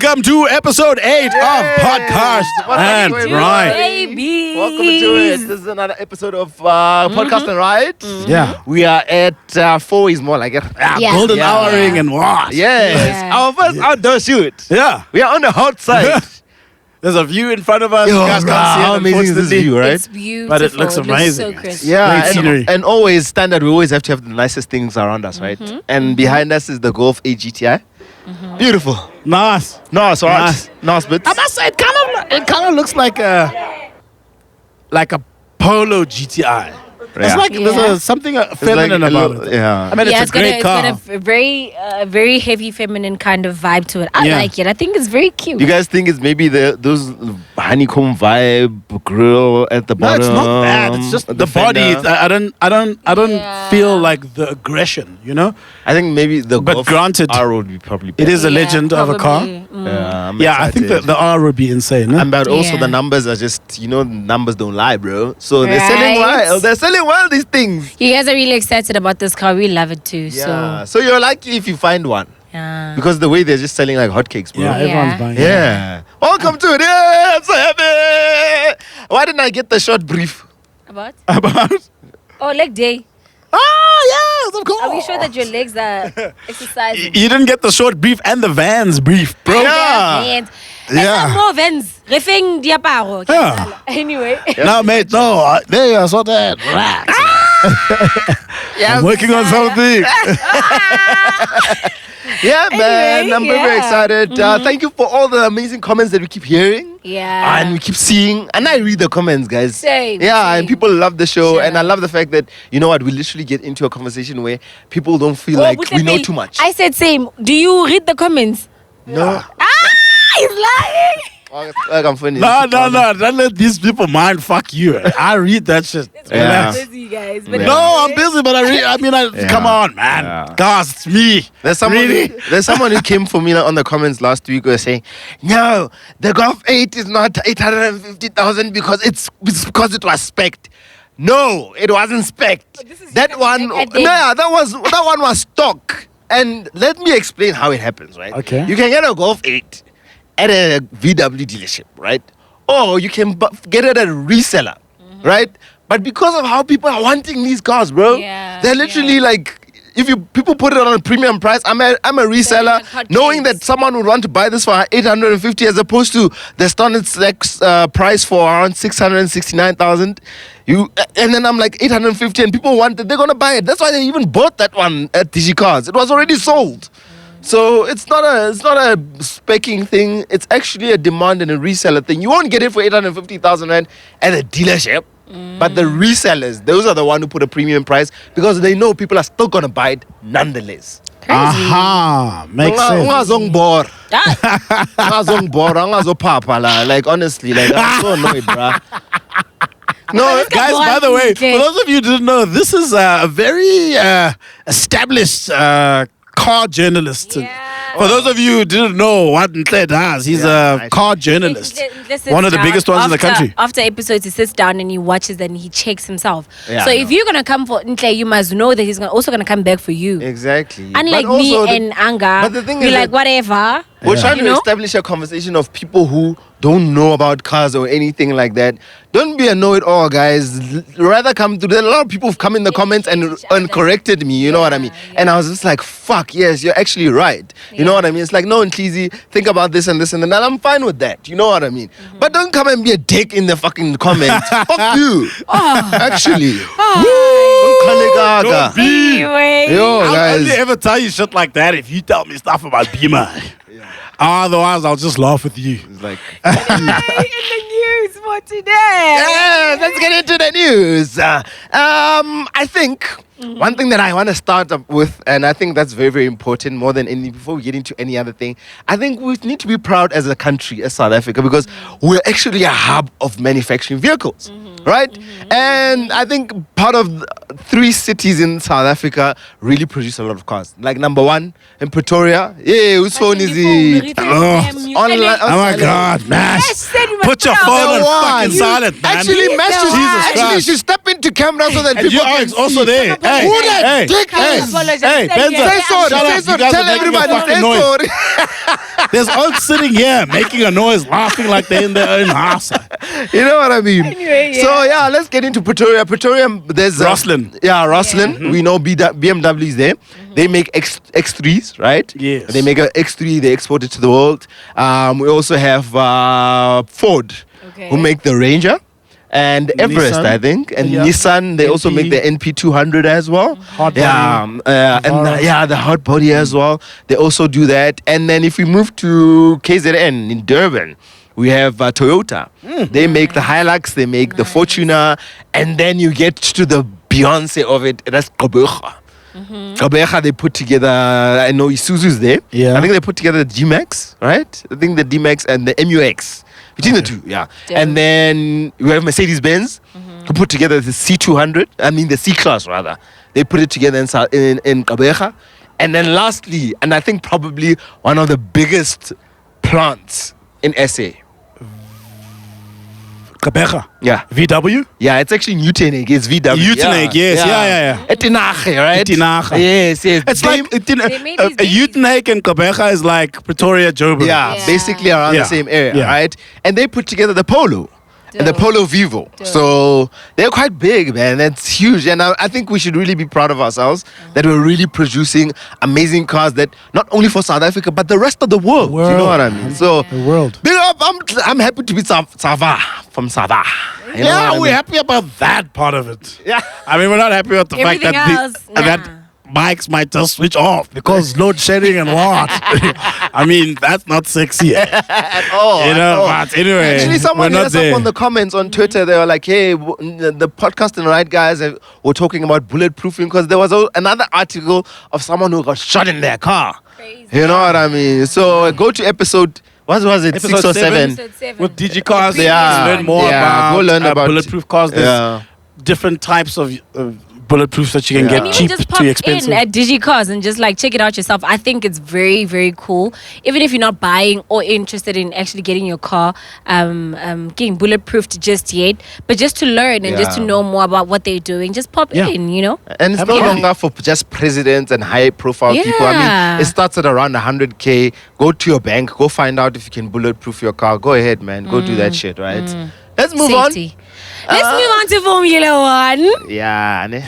Welcome to episode 8 of Podcarst and Ride. Baby. Welcome to it. This is another episode of Podcarst and Ride. Yeah. We are at 4 is more like it. Golden houring and wash. Yes. Yeah. Our first outdoor shoot. Yeah. We are on the hot side. There's a view in front of us. Yo, You guys bro, can't see it, how amazing is this unfortunately. view, right? It's beautiful. But it looks amazing. so crisp. Yeah, Great scenery. and always standard. We always have to have the nicest things around us, right? And behind us is the Golf 8 GTI. Beautiful. Nice. Nice, Nice. right? Nice bits. I must say, it kind of looks like a Polo GTI. It's like there's something feminine about it. Yeah. I mean, it's a great car. It's got a very heavy feminine kind of vibe to it. I Yeah. like it. I think it's very cute. You guys think it's maybe those honeycomb vibe grill at the No, bottom? it's not bad. It's just the body. fender? I don't Yeah. feel like the aggression, you know? I think maybe the But Golf granted, R would be probably It better. is a legend of a car. probably. I'm Yeah, I think excited. that the R would be insane. Huh? But also Yeah. the numbers are just, numbers don't lie, bro. So they're selling Right. well. They're selling well, these things. You guys are really excited about this car. We love it too. Yeah. So you're lucky if you find one. Yeah. Because the way they're just selling like hotcakes, bro. Yeah, everyone's buying it. Yeah. Welcome to it. Yeah, I'm so happy. Why didn't I get the short brief? About? About? Oh, leg day. Oh, yes, of course. Are we sure that your legs are exercising? You didn't get the short brief and the Vans brief, bro. Yeah. Yeah. Yeah. More Vans. Refeng diaparo. Yeah. Anyway. No, mate, no. There you are, so that. Relax. I'm working on something. Yeah, man. Anyway, I'm very excited. Thank you for all the amazing comments that we keep hearing. Yeah. And we keep seeing, and I read the comments, guys. Same, Yeah, and same. people love the show, Sure. and I love the fact that we literally get into a conversation where people don't feel like we know too much. I said same. Do you read the comments? No, He's lying. like I'm funny. No. Don't let these people mind fuck you. I read that shit. Yeah. Relax. Busy guys. But Yeah. No, I'm busy, but come on, man. Yeah. Guys, it's me. There's someone, Really? there's someone who came for me on the comments last week who was saying, no, the Golf 8 is not 850,000 because it's because it was spec'd. No, it wasn't spec'd. this is That one, I think- that one was stock. And let me explain how it happens, right? Okay. You can get a Golf 8 at a VW dealership, right? Or you can get it at a reseller, right? But because of how people are wanting these cars, bro, Yeah, they're literally like, if people put it on a premium price, I'm a reseller, like hot knowing cakes. that someone would want to buy this for 850 as opposed to the standard price for around 669,000. And then I'm like 850, and people want it. They're gonna buy it. That's why they even bought that one at DigiCars. It was already sold. So it's not a specking thing. It's actually a demand and a reseller thing. You won't get it for 850,000 rand at a dealership. But the resellers, those are the one who put a premium price because they know people are still gonna buy it nonetheless. Crazy. Aha. Makes sense. Ungazongibora. Ah, Ungazongibora, ungazophapha la. Like honestly, like I'm so annoyed, bruh. No, Guys, by the way, for those of you who didn't know, this is a very established car journalist. Yeah. For those of you who didn't know what Ntle does, he's a car journalist. One of the biggest ones in the country. After episodes, he sits down and he watches and he checks himself. Yeah, so I if know. you're gonna come for Ntle, you must know that he's also gonna come back for you. exactly. Unlike But me also and Anga, but the thing we're is like that whatever. we're trying You to know? establish a conversation of people who don't know about cars or anything like that. Don't be a know-it-all, guys. Rather come to. There are a lot of people who've come in the comments and corrected me. You know what I mean? Yeah. And I was just like, "Fuck, yes, you're actually right." You know what I mean? It's like, no, and cheesy. Think about this and this and that. And I'm fine with that. You know what I mean? But don't come and be a dick in the fucking comments. Fuck you. Actually. Don't be. Anyway. Yo, I'll only guys. ever tell you shit like that if you tell me stuff about Beamer. Otherwise, I'll just laugh with you. It's like, In the news for today. yeah, let's get into the news. I think one thing that I want to start up with, and I think that's very, very important more than any, before we get into any other thing, I think we need to be proud as a country, as South Africa, because we're actually a hub of manufacturing vehicles, right? And I think part of 3 cities in South Africa really produce a lot of cars. Like number 1 in Pretoria, yeah, whose phone is it? Online. Oh my God, Mash. Yes, then we Put your must phone put on our fucking one. silent, man. Actually, Yes, Mash the should, one. Jesus actually Christ. should step into camera so that And people you are can also see. there. Put Hey, Who the hey, dick hey, is- Apologize. hey, Say Benzo, yes. Say sorry, shut say up. sorry. You guys Tell are making a everybody, fucking say noise. sorry. There's all sitting here making a noise, laughing like they're in their own house. You know what I mean? Anyway, yeah. So yeah, let's get into Pretoria. Pretoria, there's Roslyn. Yeah, Roslyn. We know BMW is there. They make X3s, right? Yes. They make a X3. They export it to the world. We also have Ford, Okay. who make the Ranger. And Everest, Nissan. I think, and Yeah. Nissan. They also NP. make the NP200 as well. Hot Yeah, body. the hot body as well. They also do that. And then if we move to KZN in Durban, we have Toyota. They make the Hilux. They make the Fortuner, and then you get to the Beyonce of it. That's Gqeberha. Gqeberha, they put together. I know Isuzu's there. Yeah. I think they put together the G-Max, right? I think the D-Max and the MUX. Between the two, yeah. Dope. And then we have Mercedes-Benz who put together the C200. I mean the C-Class rather. They put it together in Gqeberha. And then lastly, and I think probably one of the biggest plants in SA. Gqeberha. Yeah. VW. Yeah, it's actually Uteneg. It's VW. Uteneg, yes. Yeah. Etenache, right? Etenache. Yes. It's They- like They made these babies. Uteneg and Gqeberha is like Pretoria, Joburg. Yeah, Yeah. basically around Yeah. the same area, Yeah. right? And they put together the Polo and the Dope. Polo Vivo. Dope. So they're quite big, man. That's huge. And I think we should really be proud of ourselves that we're really producing amazing cars that not only for South Africa, but the rest of the world. You know what I mean? So, The world. big up. I'm happy to be Sava from Sava. You know Yeah, what I we're mean? happy about that part of it. Yeah. I mean, we're not happy with the fact Everything that else, that nah. bikes might just switch off because load shedding and what. I mean, that's not sexy. At all. You at know, all. but anyway, Actually, someone we're hit not us up there. on the comments on Twitter. They were like, "Hey, the Podcast and Ride guys were talking about bulletproofing because there was another article of someone who got shot in their car." Crazy. You know what I mean? So go to episode. What was it? Episode 6 or 7? Episode 7. With DG cars, Yeah. learn more Yeah, about, go learn about- bulletproof cars. There's Yeah. different types of bulletproofs that you can Yeah. And get even cheap just pop to in expensive. at DigiCars and just like check it out yourself. I think it's very, very cool. Even if you're not buying or interested in actually getting your car getting bulletproofed just yet, but just to learn and just to Yeah. know more about what they're doing, just pop Yeah. in, you know? And it's no Absolutely. longer for just presidents and high-profile people. I Yeah. mean, it starts at around 100K. Go to your bank. Go find out if you can bulletproof your car. Go ahead, man. Go do that shit, right? Let's move Safety. Let's move on to Formula One. on. Yeah. ne?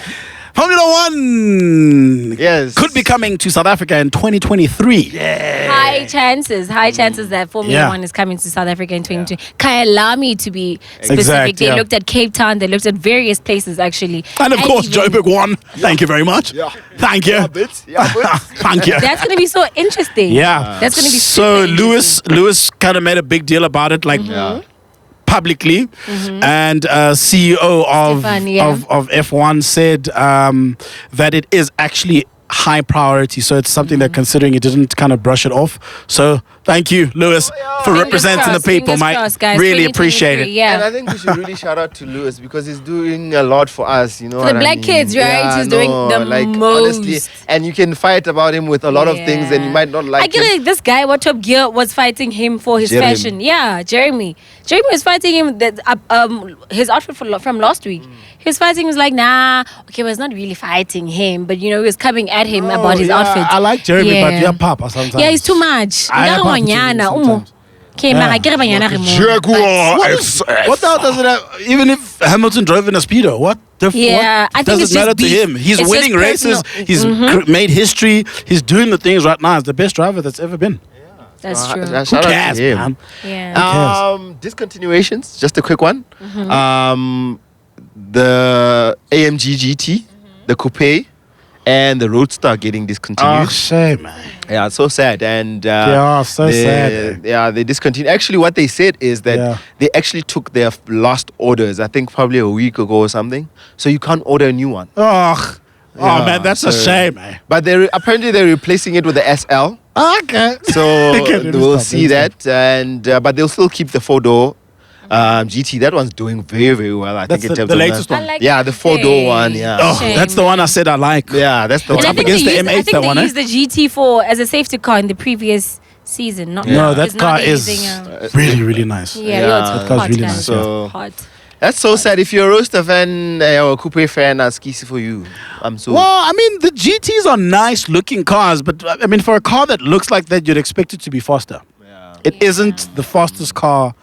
Formula One Yes. could be coming to South Africa in 2023. High chances that Formula Yeah. One is coming to South Africa in 2020. Kyalami, to be specific. Exact, They yeah. looked at Cape Town. They looked at various places actually. And of course, even- Joburg won. Thank you very much. Yeah. Thank you. Yeah, bits. Yeah, bits. Thank you. That's going to be so interesting. Yeah. That's going to be so super Lewis kind of made a big deal about it, like publicly, and CEO Stefan, yeah. of F1 said that it is actually high priority. So it's something they're considering. He didn't kind of brush it off. So thank you, Lewis, for Fingers representing crossed, the people, fingers mate. crossed, guys. Really appreciate 2023, it. Yeah. And I think we should really shout out to Lewis because he's doing a lot for us, you know. For the what I black mean? kids, right? Yeah, He's doing the honestly, most. and you can fight about him with a lot of things, and you might not like I get him. it. This guy, what Top Gear, was fighting him for his Jeremy. fashion. Yeah, Jeremy. Jeremy was fighting him. That his outfit from last week. He was fighting. He was like, nah. Okay, well, it's not really fighting him, but you know, he was coming at him about his outfit. I like Jeremy, but Yeah. yeah, Papa sometimes. Yeah, he's too much. I Nkare have wa happened to nyana, me umo. sometimes. Okay, Yeah. ma, akere ba nyana re mo. Jaguar What the hell does it have? Even if Hamilton drove in a speedo, what the Yeah, I what think does it's it matter just to beef. him? He's It's winning just races. personal. He's made history. He's doing the things right now. He's the best driver that's ever been. That's true. Shout Who out cares, to him. man? Yeah. Discontinuations, just a quick one. The AMG GT, the Coupe, and the Roadster getting discontinued. Oh, shame, man. Yeah, it's so sad. And Yeah, so they, sad. Yeah, they discontinued. Actually, what they said is that Yeah. they actually took their last orders, I think probably a week ago or something. So you can't order a new one. Oh, Yeah, man, that's a so- shame, man. But apparently they're replacing it with the SL. Okay. So Okay, we'll stop, see stop. that. And but they'll still keep the 4-door GT. That one's doing very, very well. I That's think in terms the of latest that. one. I like Yeah, the 4-door one. Yeah. Oh, Shame. that's the one I said I like. Yeah, that's the It's And up I think against they the used, M8, I think that they one, eh? used the GT4 as a safety car in the previous season. Not No, it's that not car they're is using, really, really nice. yeah, Yeah, yeah, it's that car's hot, really guys. nice, So- Hot. That's so sad. If you're a Roadster fan or a Coupe fan, that's easy for you. I'm so. Well, I mean, the GTs are nice looking cars, but I mean, for a car that looks like that, you'd expect it to be faster. Yeah. It isn't the fastest car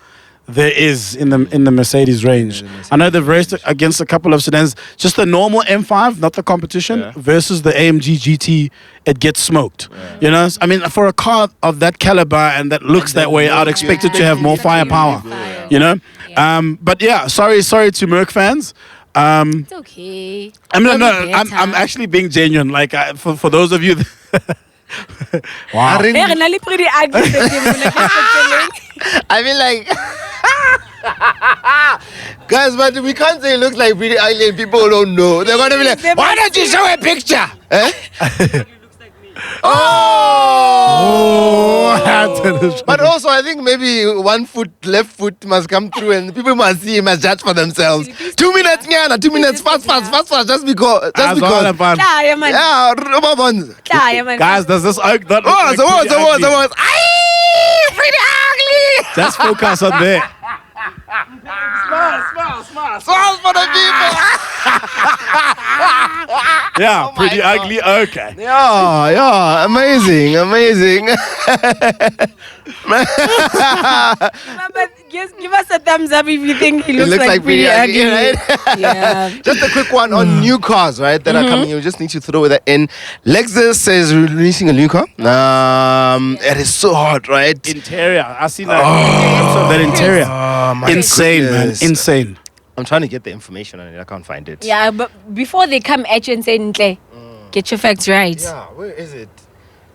there is in the Mercedes range. I know they've raced against a couple of sedans. Just the normal M5, not the competition, versus the AMG GT, it gets smoked. You know, I mean, for a car of that caliber and that looks that way, I'd expect it to have more firepower. You know, but yeah, sorry to Merc fans. It's okay. I mean, no, I'm actually being genuine. Like for those of you. Wow. Pretty ugly. I mean, like, guys, but we can't say it looks like pretty ugly and people don't know. They're gonna be like, why don't you show a picture? Eh? Oh! But also, I think maybe 1 foot, left foot must come through and people must see him, must judge for themselves. 2 minutes, Nyana, 2 minutes, fast, just because. Yeah, Guys, does this oak not look like pretty ugly? Pretty ugly! Just focus on there. Smile for the people! Yeah, pretty ugly. Okay. Yeah, amazing. But give us a thumbs up if you think he looks like pretty ugly. Right? Yeah. Just a quick one on new cars, right, that are coming. You just need to throw that in. Lexus is releasing a new car. It is so hot, right? Interior. I see that. That interior. Insane, goodness. man. Insane. I'm trying to get the information on it. I can't find it. Yeah, but before they come at you and say, Ntle, get your facts right. Yeah, where is it?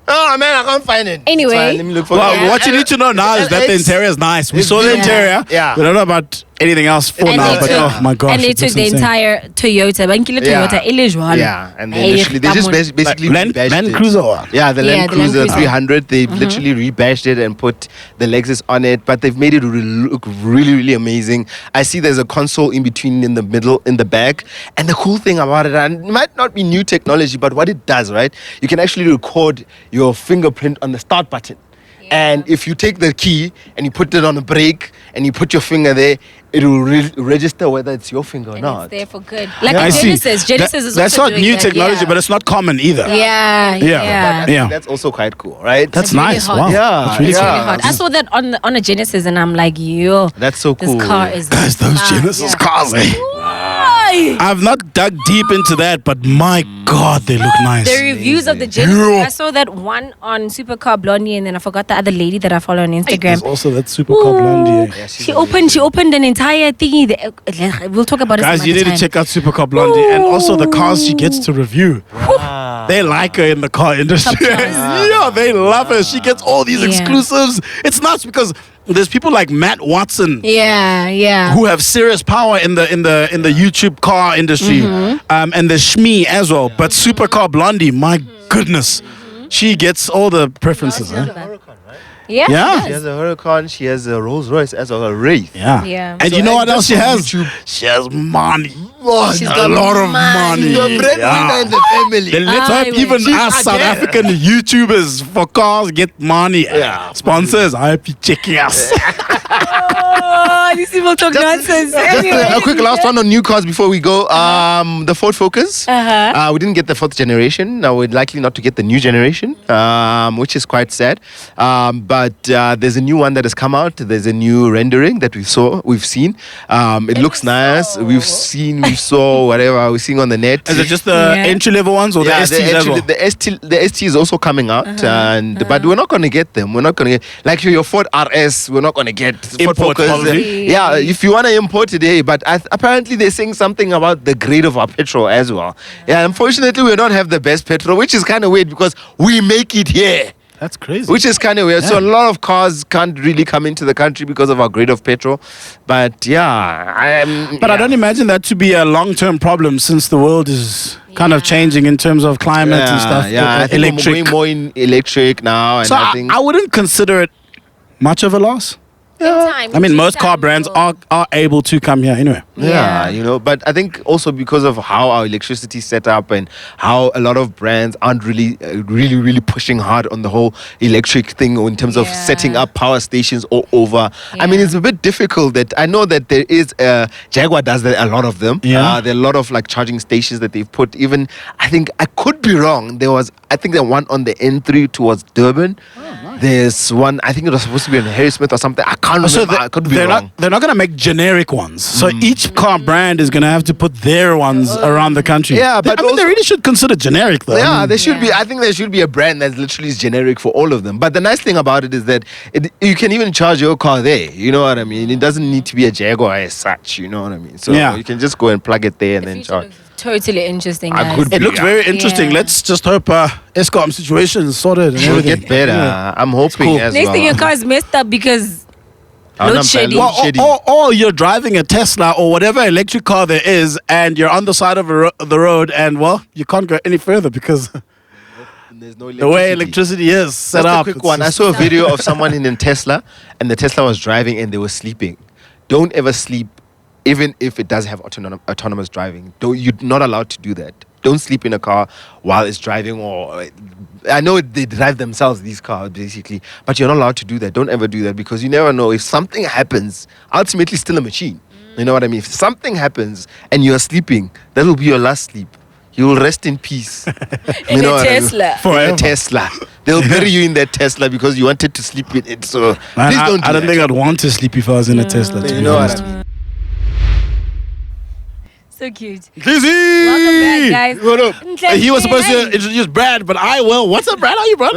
Oh, man, I can't find it. Anyway. It's fine, let me look for Well, what you need to know now is that the interior is nice. We saw the interior. Yeah. We don't know about anything else for And now, they but took- oh my gosh. And they it took looks the insane. entire Toyota. Yeah, and they literally, they just basically Land rebashed it. Cruiser. Yeah, the Yeah, Land the Land Cruiser Cruiser. 300. They've literally rebashed it and put the Lexus on it, but they've made it look really, really amazing. I see there's a console in between, in the middle, in the back. And the cool thing about it, and it might not be new technology, but what it does, right? You can actually record your fingerprint on the start button. And if you take the key and you put it on the brake and you put your finger there, it will register whether it's your finger or And not. it's there for good. Like I a see. Genesis. Genesis is That's also not doing new that, technology, yeah. but it's not common either. Yeah. But I think that's also quite cool, right? That's really nice. hot. Wow. Yeah, That's really It's cool. really hot. I saw that on a Genesis and I'm like, yo, That's so cool. this car is Guys, those fire. Genesis cars, eh? Why? I've not dug deep into that, but my God, they look nice. The reviews of the Genesis. I saw that one on Supercar Blondie, and then I forgot the other lady that I follow on Instagram. There's also that Supercar Blondie. Yeah, She opened an entire thingy. We'll talk about it. Guys, some you other need to time. check out Supercar Blondie and also the cars she gets to review. They like her in the car industry. Top class. Yeah, they love her. She gets all these Yeah. exclusives. It's nuts because there's people like Matt Watson Yeah. who have serious power in the YouTube car industry, and there's Shmi as well. But Supercar Blondie, my goodness, she gets all the preferences. Huh? Yeah. Yeah. She has a Huracan, she has a Rolls Royce as well, a Wraith. Yeah. Yeah. And So you know what that's else she on has? YouTube. She has money. She's a got lot of money. She's a breadwinner in the family. Then let's I hope even wish. us South African YouTubers for cars get money. Yeah. Sponsors, I hope you checking us. Oh, these people talk nonsense. Just a quick last one on new cars before we go. The Ford Focus. We didn't get the 4th generation. Now we're likely not to get the new generation, which is quite sad. But there's a new one that has come out. There's a new rendering that we've seen. It looks nice. We saw whatever we're seeing on the net. Is it just the entry level ones or the STs as well? The ST is also coming out, but we're not going to get them. We're not going to get like your Ford RS. We're not going to get Ford Import, Focus. probably. Yeah, if you want to import today, but apparently they're saying something about the grade of our petrol as well. Yeah, unfortunately we don't have the best petrol, which is kind of weird because we make it here. That's crazy. Which is kind of weird. So a lot of cars can't really come into the country because of our grade of petrol. But yeah, I don't imagine that to be a long-term problem since the world is kind of changing in terms of climate and stuff. Yeah, I think electric. we're going more in electric now, and So I think I wouldn't consider it much of a loss. I mean, most car brands are able to come here anyway. Yeah, you know, but I think also because of how our electricity is set up and how a lot of brands aren't really pushing hard on the whole electric thing or in terms of setting up power stations all over. I mean, it's a bit difficult. That I know that there is Jaguar does that, a lot of them. There are a lot of like charging stations that they've put. Even I think I could be wrong. I think there one on the N3 towards Durban. There's one, I think it was supposed to be in Harrismith or something. I can't remember. I could be wrong. They're not going to make generic ones. So each car brand is going to have to put their ones around the country. Yeah, but they really should consider generic though. Yeah, there should be. I think there should be a brand that literally is generic for all of them. But the nice thing about it is that you can even charge your car there. You know what I mean? It doesn't need to be a Jaguar as such. You know what I mean? So you can just go and plug it there and then charge. Totally interesting, I guys. could It looks very interesting. Let's just hope Eskom situation is sorted and It'll everything. get better. I'm hoping as Next well. thing, your car is messed up because load shedding. Or you're driving a Tesla or whatever electric car there is, and you're on the side of the road, and you can't go any further because There's no the way electricity is set Just up. a quick one. I saw a video of someone in a Tesla, and the Tesla was driving and they were sleeping. Don't ever sleep, even if it does have autonomous driving. You're not allowed to do that. Don't sleep in a car while it's driving. Or I know they drive themselves, these cars, basically, but you're not allowed to do that. Don't ever do that because you never know if something happens. Ultimately, still a machine. You know what I mean? If something happens and you're sleeping, that will be your last sleep. You will rest in peace. In a Tesla. In a Tesla. They'll bury you in that Tesla because you wanted to sleep in it. So Man, please don't do I don't that. think I'd want to sleep if I was in a Tesla. To You be know honest. what I mean? So cute. Lizzie! Welcome back, guys. What up? He was supposed to introduce Brad, but I will. What's up, Brad? How are you, bro?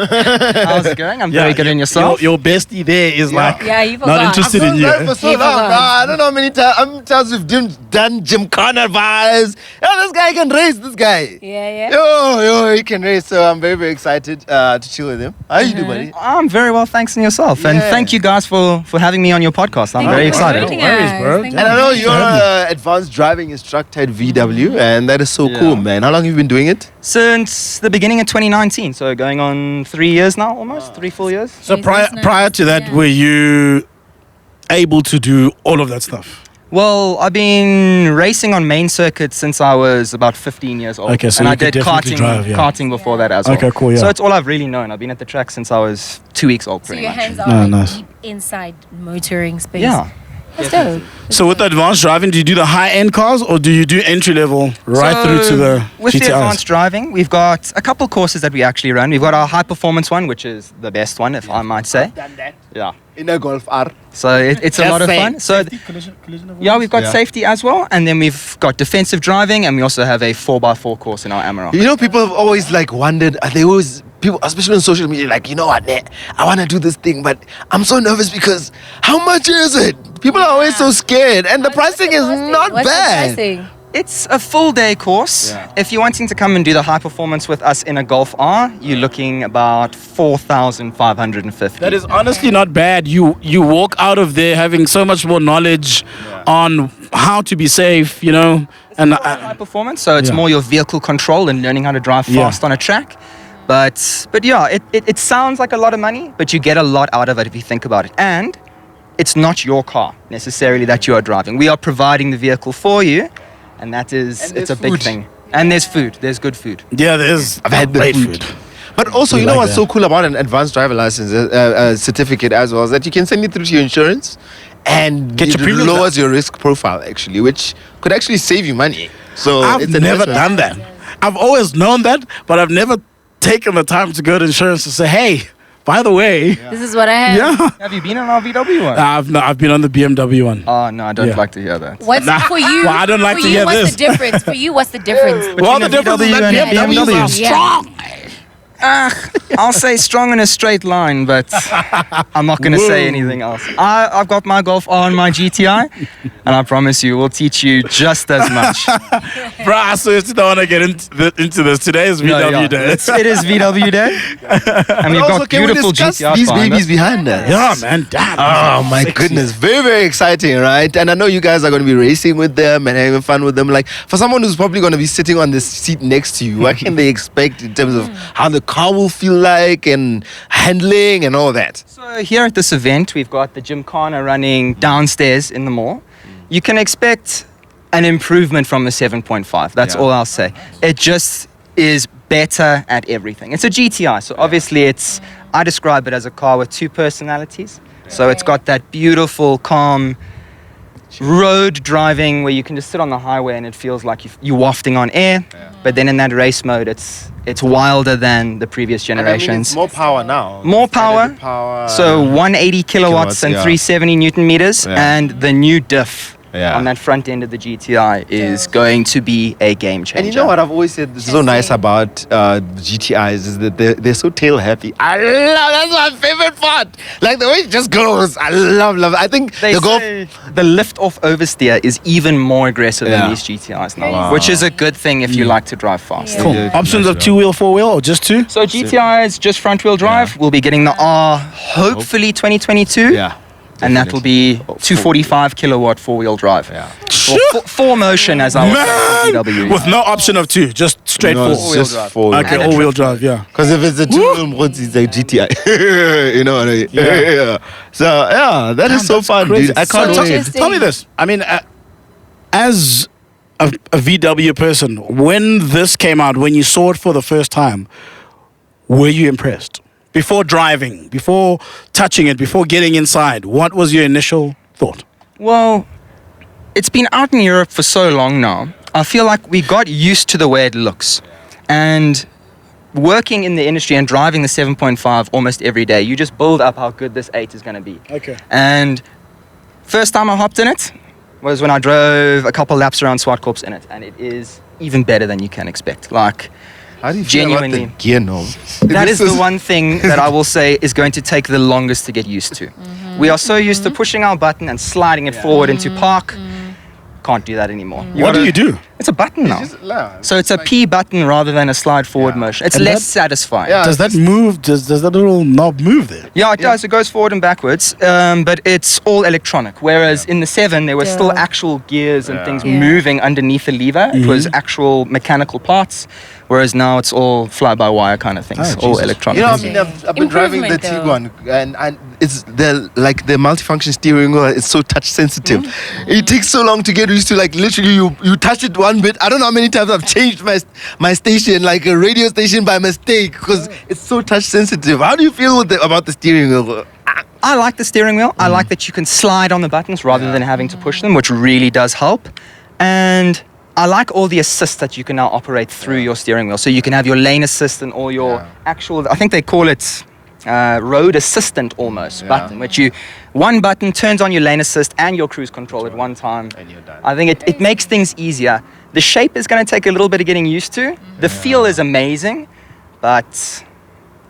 How's it going? I'm very good in yourself. Your bestie there is like Yeah, you not forgot. interested in I've you. known for so Hey, long, Baba. bro. I don't know how many times we've done Gymkhana vibes. Oh, this guy can race, this guy. Yeah. Yo, he can race. So I'm very, very excited to chill with him. How you doing, buddy? I'm very well, thanks, and yourself. And Yeah. thank you guys for having me on your podcast. I'm Thank very you for excited. joining No worries, us. bro. Thank And you I know for you're an advanced driving instructor at VW, and that is so Yeah. cool, man. How long have you been doing it? Since the beginning of 2019, so going on 3 years now, almost 3-4 years. So prior to that, were you able to do all of that stuff? Well, I've been racing on main circuits since I was about 15 years old. Okay, so and you I could did definitely karting, drive, karting before that as well. Okay, cool, yeah. So it's all I've really known. I've been at the track since I was 2 weeks old, So pretty your much. hands are No, like nice. deep inside motoring space. Yeah. That's dope. So with advanced driving, do you do the high-end cars or do you do entry level right through to the with GTIs? the advanced driving, we've got a couple courses that we actually run. We've got our high performance one, which is the best one, if I might say. Done that Yeah. in a Golf R. So it's a Just lot of saying. fun. So yeah, we've got Yeah. safety as well, and then we've got defensive driving, and we also have a 4x4 course in our Amarok. You know, people have always like wondered. They always people, especially on social media, like, you know what, Neh, I want to do this thing, but I'm so nervous because how much is it? People are always so scared, and the pricing is not What's bad. the pricing? It's a full day course. Yeah. If you're wanting to come and do the high performance with us in a Golf R, you're looking about 4,550. That is honestly not bad. You walk out of there having so much more knowledge on how to be safe, you know. And high performance, so it's Yeah. more your vehicle control and learning how to drive Yeah. fast on a track. But yeah, it sounds like a lot of money, but you get a lot out of it if you think about it. And it's not your car necessarily that you are driving. We are providing the vehicle for you, and that is, And it's a there's big food. thing. And there's food. There's good food. yeah, there's I've had the great food. But also, We you know like what's that. so cool about an advanced driver license certificate as well is that you can send it through to your insurance and Get your it premiums lowers your risk profile actually, which could actually save you money. So I've it's an never investment. done that. I've always known that, but I've never taken the time to go to insurance to say, hey, by the way, This is what I have. yeah, Have you been on our VW one? I've been on the BMW one. Oh, no, I don't Yeah. like to hear that. What's for you? Well, I don't like for to you, hear what's this. the difference? For you, what's the difference? Well, Between the a difference is VW that and a BMWs are BMW. Yeah. strong. I'll say strong in a straight line, but I'm not going to say Whoa. anything else. I've got my Golf R on my GTI, and I promise you, we'll teach you just as much. Bro, I seriously don't want to get into this. Today is VW Day. It is VW Day, and we've Also, got can we beautiful discuss GTIs these behind babies us. behind us? Yeah, man. Damn. Oh my Sexy. goodness, very, very exciting, right? And I know you guys are going to be racing with them and having fun with them. Like, for someone who's probably going to be sitting on this seat next to you, what can they expect in terms of how the car will feel like and handling and all that? So here at this event, we've got the Gymkhana running downstairs in the mall. You can expect an improvement from the 7.5. That's all I'll say. It just is better at everything. It's a GTI, so obviously I describe it as a car with two personalities. So it's got that beautiful, calm road driving where you can just sit on the highway and it feels like you're wafting on air. But then in that race mode, it's wilder than the previous generations. It's more power now. More power. So 180 kilowatts and 370 Newton meters, and the new diff on that front end of the GTI is going to be a game changer. And you know what I've always said is so nice about the GTIs is that they're so tail happy. I love, that's my favorite part. Like the way it just goes. I love it. I think the lift off oversteer is even more aggressive than these GTIs now, which is a good thing if you like to drive fast. Cool. Options of 2-wheel, 4-wheel, or just 2? So GTIs just front wheel drive. We'll be getting the R hopefully 2022. Yeah. And that will be 245 kilowatt 4-wheel drive. Or 4Motion, as I would say, VW. With no option of 2, just straight No, 4. it's just 4. Okay, all-wheel drive, yeah. Because if it's a 2-wheel, it's a GTI. You know what I mean? Yeah. So, that is so fun, crazy. dude. I can't So wait. interesting. Tell me this. I mean, as a VW person, when this came out, when you saw it for the first time, were you impressed? Before driving, before touching it, before getting inside, what was your initial thought? Well, it's been out in Europe for so long now. I feel like we got used to the way it looks. And working in the industry and driving the 7.5 almost every day, you just build up how good this 8 is going to be. Okay. And first time I hopped in it was when I drove a couple laps around Swartkorps in it. And it is even better than you can expect. Like, How do you feel genuinely about the gear knob? that is the one thing that I will say is going to take the longest to get used to. We are so used to pushing our button and sliding it forward into park. Can't do that anymore. What do you do? It's a button now. So it's a P button rather than a slide forward motion. It's And less that- satisfying. Yeah. Does that move? Does that little knob move there? Yeah, it does. It goes forward and backwards, but it's all electronic. Whereas in the 7, there were still actual gears and things moving underneath the lever. It was actual mechanical parts. Whereas now it's all fly-by-wire kind of things, all electronic. You know, I mean, I've been driving the Improvement, Tiguan, and it's the multifunction steering wheel. It's so touch sensitive. It takes so long to get used to. Like literally, you touch it one bit. I don't know how many times I've changed my station, like a radio station by mistake, because it's so touch sensitive. How do you feel about the steering wheel? I like the steering wheel. I like that you can slide on the buttons rather than having to push them, which really does help. And I like all the assists that you can now operate through your steering wheel. So you can have your lane assist and all your actual, I think they call it road assistant almost button, which one button turns on your lane assist and your cruise control at one time. And you're done. I think it makes things easier. The shape is going to take a little bit of getting used to. The feel is amazing, but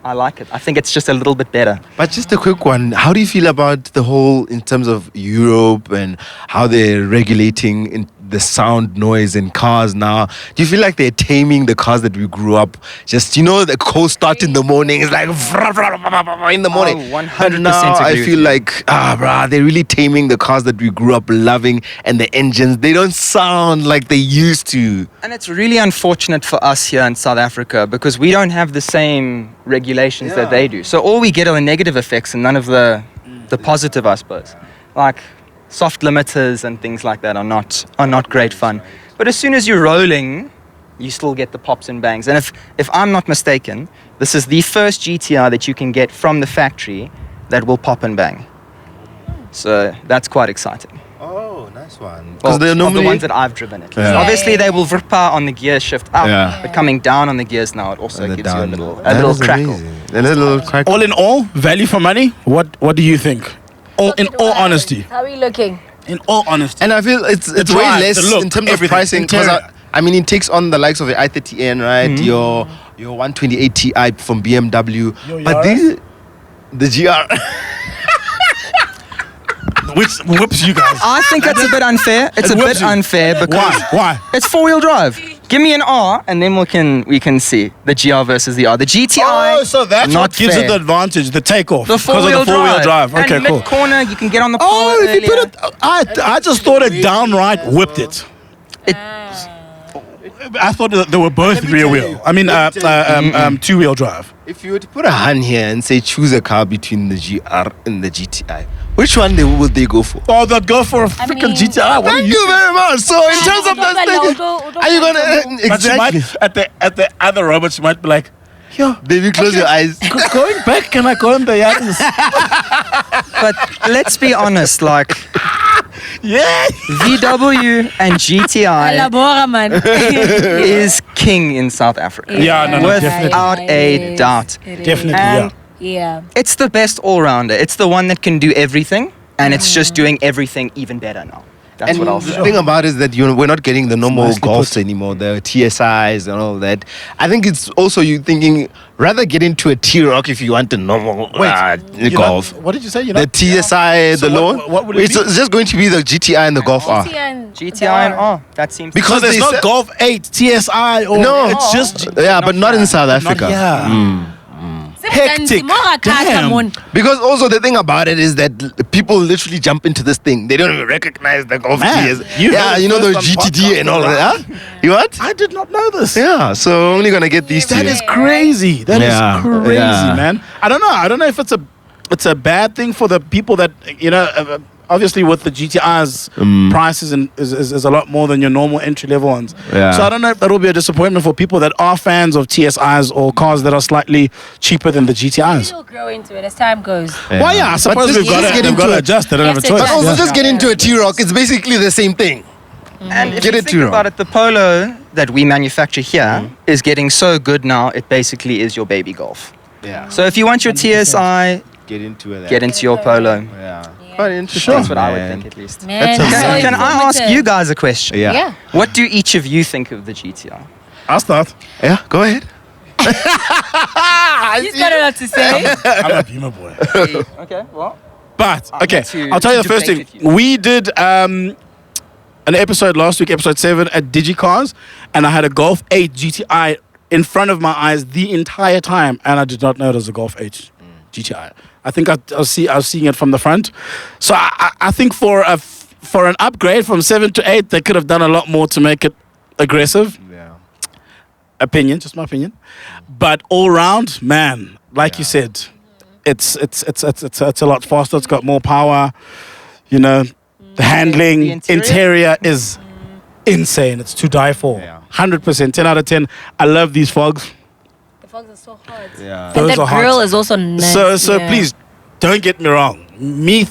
I like it. I think it's just a little bit better. But just a quick one. How do you feel about the whole in terms of Europe and how they're regulating in the sound noise in cars now? Do you feel like they're taming the cars that we grew up? Just, the cold start in the morning. It's like in the morning. 100% And now I agree with feel you. like, they're really taming the cars that we grew up loving, and the engines, they don't sound like they used to. And it's really unfortunate for us here in South Africa because we don't have the same regulations that they do. So all we get are the negative effects and none of the positive, I suppose. Like soft limiters and things like that are not great fun. But as soon as you're rolling, you still get the pops and bangs. And if I'm not mistaken, this is the first GTI that you can get from the factory that will pop and bang. So that's quite exciting. Oh, nice one. Well, they're of normally the ones that I've driven it. Yeah. Obviously, they will rip on the gear shift up, Yeah. but coming down on the gears now, it also gives you a little That is crackle. amazing. A little crackle. All in all, value for money. What do you think? In all honesty. How are you looking? In all honesty. And I feel it's way drive, less the look, in terms of everything, pricing. Because interior. I mean, it takes on the likes of the i30N, right? Your 128 Ti from BMW. Your But Yaris? the GR. Which whoops you guys. I think that's a bit unfair. It's a whips bit you. unfair because Why? it's 4-wheel drive. Give me an R, and then we can see the GR versus the R. The GTI. Oh, so that's not what gives fair. it the advantage, the takeoff. The because of the 4-wheel drive. Okay, and cool. mid-corner, you can get on the power Oh, if you earlier. put it, I just thought it downright whipped it. I thought that they were both rear wheel. I mean, two-wheel drive. If you were to put a hand here and say choose a car between the GR and the GTI, which one would they go for? Oh, they'd go for a freaking GTI. What Thank you very much. So in terms of that thing, are you gonna But she exactly? might, at the other Robert, she might be like, yo, Baby, close your eyes. going back, can I go in the Yaris? But let's be honest, like Yeah. VW and GTI Elabora, man. is king in South Africa. Yeah, no, definitely. Without a doubt. Definitely, And Yeah. it's the best all-rounder. It's the one that can do everything, and it's just doing everything even better now. That's And what I'll the say. thing about it is that we're not getting the normal nicely Golfs put. anymore, the TSIs and all that. I think it's also you thinking rather get into a T-Rock if you want a normal Golf. What did you say? The TSI, So the low. what will it It's be? just going to be the GTI and the Golf R. GTI and R. That seems Because There's they not said- Golf 8 TSI or No. it's just Yeah, but not in South not Africa. yeah. Hectic. Damn. Because also the thing about it is that people literally jump into this thing. They don't even recognize the Golf Man, TS. you Yeah, heard you know it the first on GTD and all Podcarst that. and Huh? You what? I did not know this. Yeah, so only gonna get these two. That is crazy. That is Yeah, crazy, yeah. man. I don't know. I don't know if it's a bad thing for the people that obviously with the GTI's prices is a lot more than your normal entry level ones. Yeah. So I don't know if that'll be a disappointment for people that are fans of TSIs or cars that are slightly cheaper than the GTIs. You'll grow into it as time goes. Well, yeah, I suppose just- we've got just get to into it. adjust. They don't have a Yes, choice. But also Yeah. just get into a T-Rock. It's basically the same thing. And if Get you it think to about it, the Polo that we manufacture here is getting so good now, it basically is your baby Golf. Yeah. So if you want your TSI, Get into it. get into your Polo. Yeah. Quite interesting. That's what I would man. think at least. Man, That's a- so Can I ask informative. you guys a question? Yeah. Yeah. What do each of you think of the GTI? I'll start. Yeah. Go ahead. He's got a lot to say. I'm a Beamer boy. Okay, well. But I'm okay, here to- I'll tell you to the first debate thing. with you. We did an episode last week, episode 7 at DigiCars, and I had a Golf 8 GTI in front of my eyes the entire time, and I did not know it was a Golf 8 GTI. I think I was seeing it from the front. So I think for an upgrade from 7 to 8, they could have done a lot more to make it aggressive. Yeah. Opinion, just my opinion. But all round, man, like you said, it's a lot faster. It's got more power. You know, the handling, The interior? interior is insane. It's to die for. Yeah. 100%, 10 out of 10. I love these fogs. The fogs are so hot. Yeah. Those And are that hot. grill is also nice. So yeah. please don't get me wrong. Me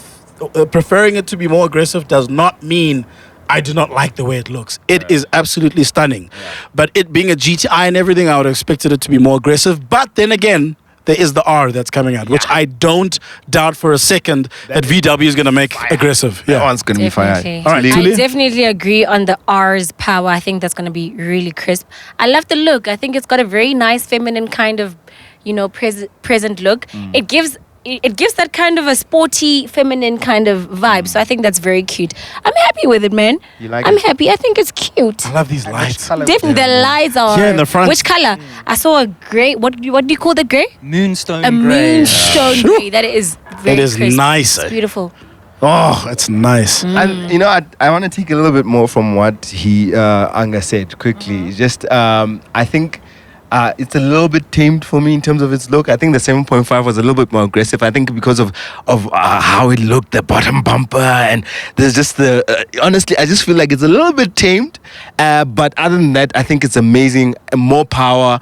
preferring it to be more aggressive does not mean I do not like the way it looks. It is absolutely stunning. But it being a GTI and everything, I would have expected it to be more aggressive. But then again, there is the R that's coming out, which I don't doubt for a second that VW is going to make aggressive. That Yeah. one's gonna be fired. Definitely. All right, I Tuli? definitely agree on the R's power. I think that's going to be really crisp. I love the look. I think it's got a very nice feminine kind of, present look. It gives that kind of a sporty, feminine kind of vibe. So I think that's very cute. I'm happy with it, man. You like I'm it? happy. I think it's cute. I love these lights. Definitely, the lights are. Here in the front. Which color? I saw a grey. What do you call the grey? Moonstone A grey. moonstone grey. That is very It is crisp. nice. It's beautiful. Oh, it's nice. And I want to take a little bit more from what he Anga said quickly. Just I think it's a little bit tamed for me in terms of its look. I think the 7.5 was a little bit more aggressive. I think because of how it looked, the bottom bumper, and there's just the honestly, I just feel like it's a little bit tamed. But other than that, I think it's amazing. More power,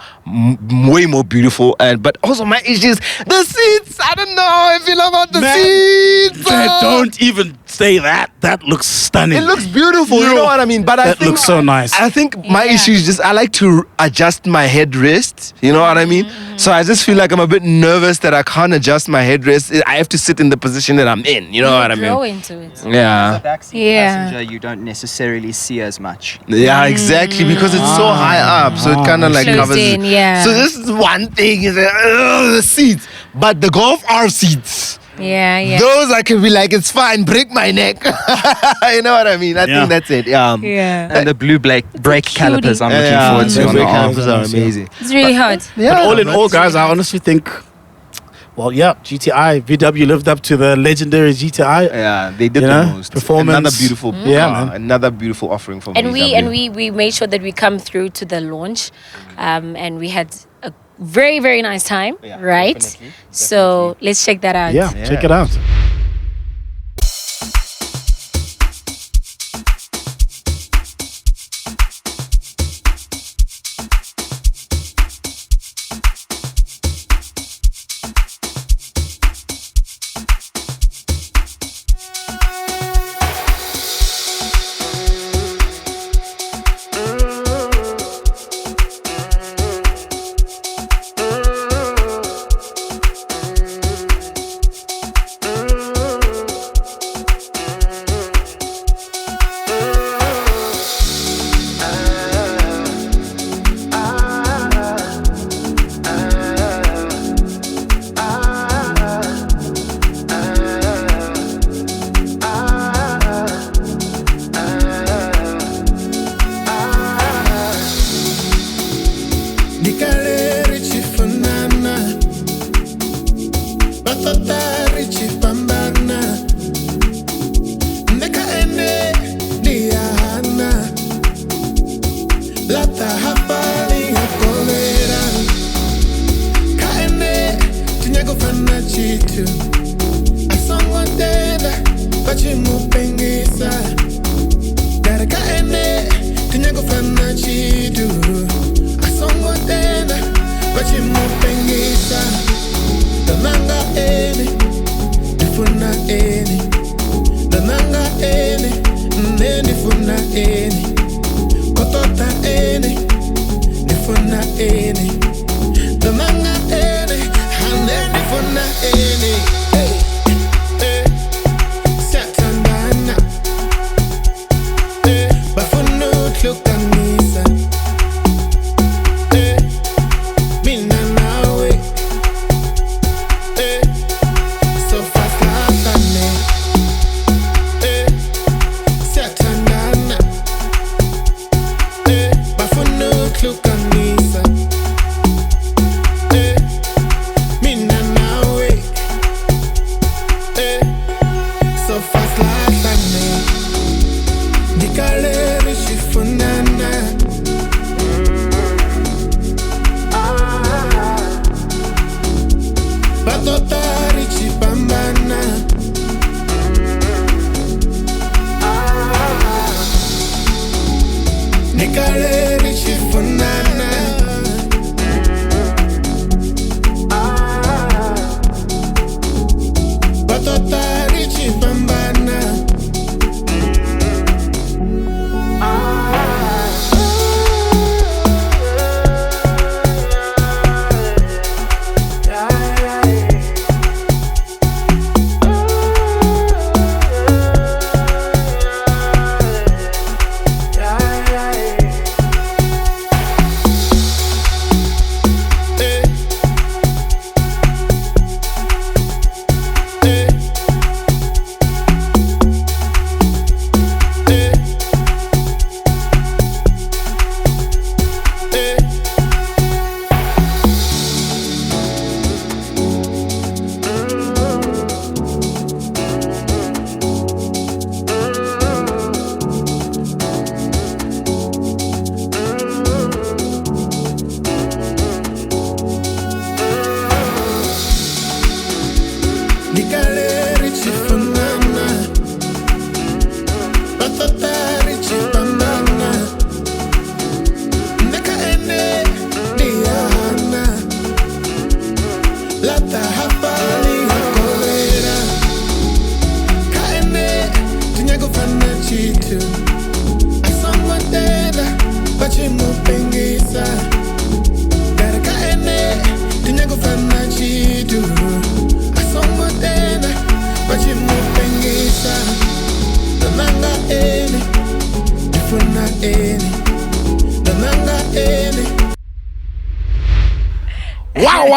way more beautiful. But also my issues, the seats. I don't know how I feel about the Man, seats. Don't even say that. That looks stunning. It looks beautiful, you know what I mean? But I That think looks so nice. I think my issue is just I like to adjust my headrest. You know what I mean? So I just feel like I'm a bit nervous that I can't adjust my headrest. I have to sit in the position that I'm in. You know what I Grow mean? into it. The Yeah. backseat Yeah. passenger you don't necessarily see as much. Yeah, exactly. Because it's so high up, so it kind of like Closed covers. in, yeah. So this is one thing is the seats, but the Golf R seats. Yeah. Those I can be like, it's fine, break my neck. You know what I mean? I Yeah. think that's it. Yeah. Yeah. And the blue brake calipers I'm looking forward to the on the brake arms. calipers are amazing. It's really hot. Yeah, But all in all, guys, I honestly think Well, yeah, GTI, VW lived up to the legendary GTI. Yeah, they did You the know, most. performance. Another beautiful Yeah, car, man. another beautiful offering from And VW. we made sure that we come through to the launch, and we had a very, very nice time, Yeah, right? definitely, So let's check that out. Yeah, check it out.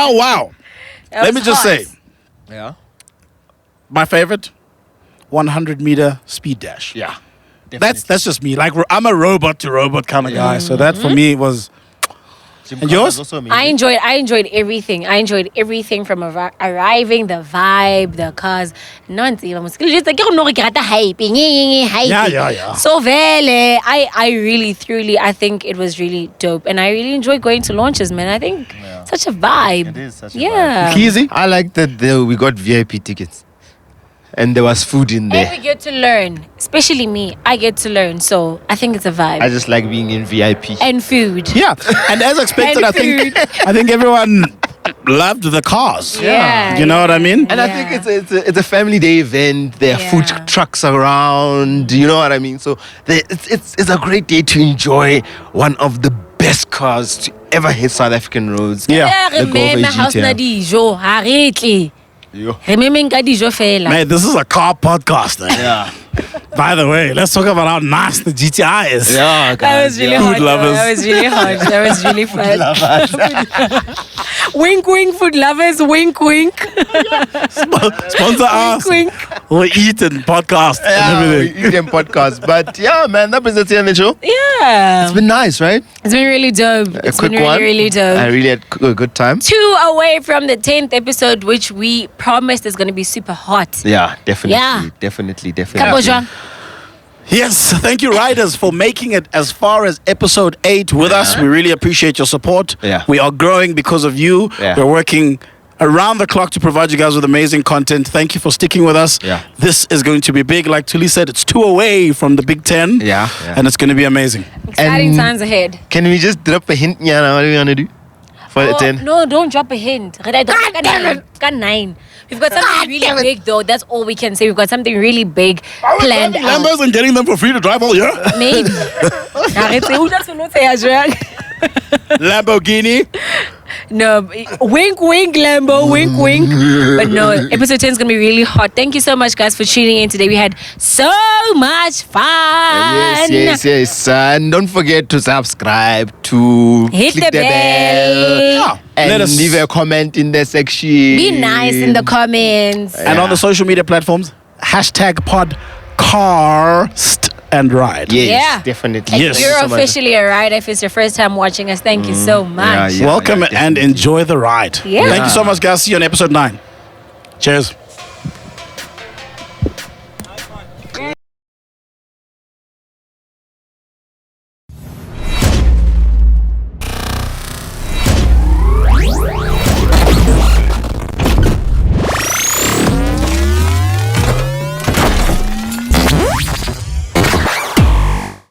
Wow. That Let me was just hot. say, Yeah. my favorite, 100-meter speed dash. Yeah. That's just me. Like, I'm a robot to robot kind of guy. So that for me was And yours? I enjoyed everything. I enjoyed everything from arriving, the vibe, the cars. Yeah. So vele, I really, truly, I think it was really dope. And I really enjoy going to launches, man. I think such a vibe. It is such a vibe. Keezy? I like that we got VIP tickets. And there was food in there. And we get to learn. Especially me. I get to learn. So I think it's a vibe. I just like being in VIP. And food. Yeah. And as expected, And I think everyone loved the cars. Yeah. You know what I mean? And I think it's a family day event. There are food trucks around. You know what I mean? So it's a great day to enjoy one of the best cars to ever hit South African roads. Yeah. The Remember house na dijo. Haretli. Remember nka dijo fela. Man, this is a car podcast. Eh? Yeah. By the way, let's talk about how nice the GTI is. Yeah, That was really hot. Food lovers. That was really hot. That was really fun. Wink, wink, food lovers. Wink, wink. Sponsor us. Wink, We'll eat and podcast and everything. Eat them podcast. But yeah, man, that brings us to the end of the show. Yeah. It's been nice, right? It's been really dope. A It's quick been really, one. really dope. I really had a good time. 2 away from the 10th episode, which we promised is going to be super hot. Yeah, definitely. Yeah. Definitely. Kabojwa. Yes, thank you, riders, for making it as far as episode 8 with us. We really appreciate your support. Yeah. We are growing because of you. Yeah. We're working around the clock to provide you guys with amazing content. Thank you for sticking with us. Yeah. This is going to be big. Like Tuli said, it's 2 away from the Big 10. Yeah. And it's going to be amazing. Exciting And- times ahead. Can we just drop a hint, Nyana? What are we going to do? For the 10? No, don't drop a hint. Got 9. We've got something really big, though. That's all we can say. We've got something really big planned out. Lambos and getting them for free to drive all year. Maybe. Lamborghini. No, wink, wink, Lambo, wink, wink. But no, episode 10 is going to be really hot. Thank you so much, guys, for tuning in today. We had so much fun. Yes. And don't forget to subscribe, to Hit click the bell. Yeah. and Let us leave a comment in the section. Be nice in the comments. And on the social media platforms, #Podcarst and Ride. Yes, Yeah. definitely. Yes. You're Thank you so much. officially a ride. If it's your first time watching us, thank you so much. Yeah. Welcome and definitely. enjoy the ride. Yeah. Thank you so much, guys. See you on episode 9. Cheers.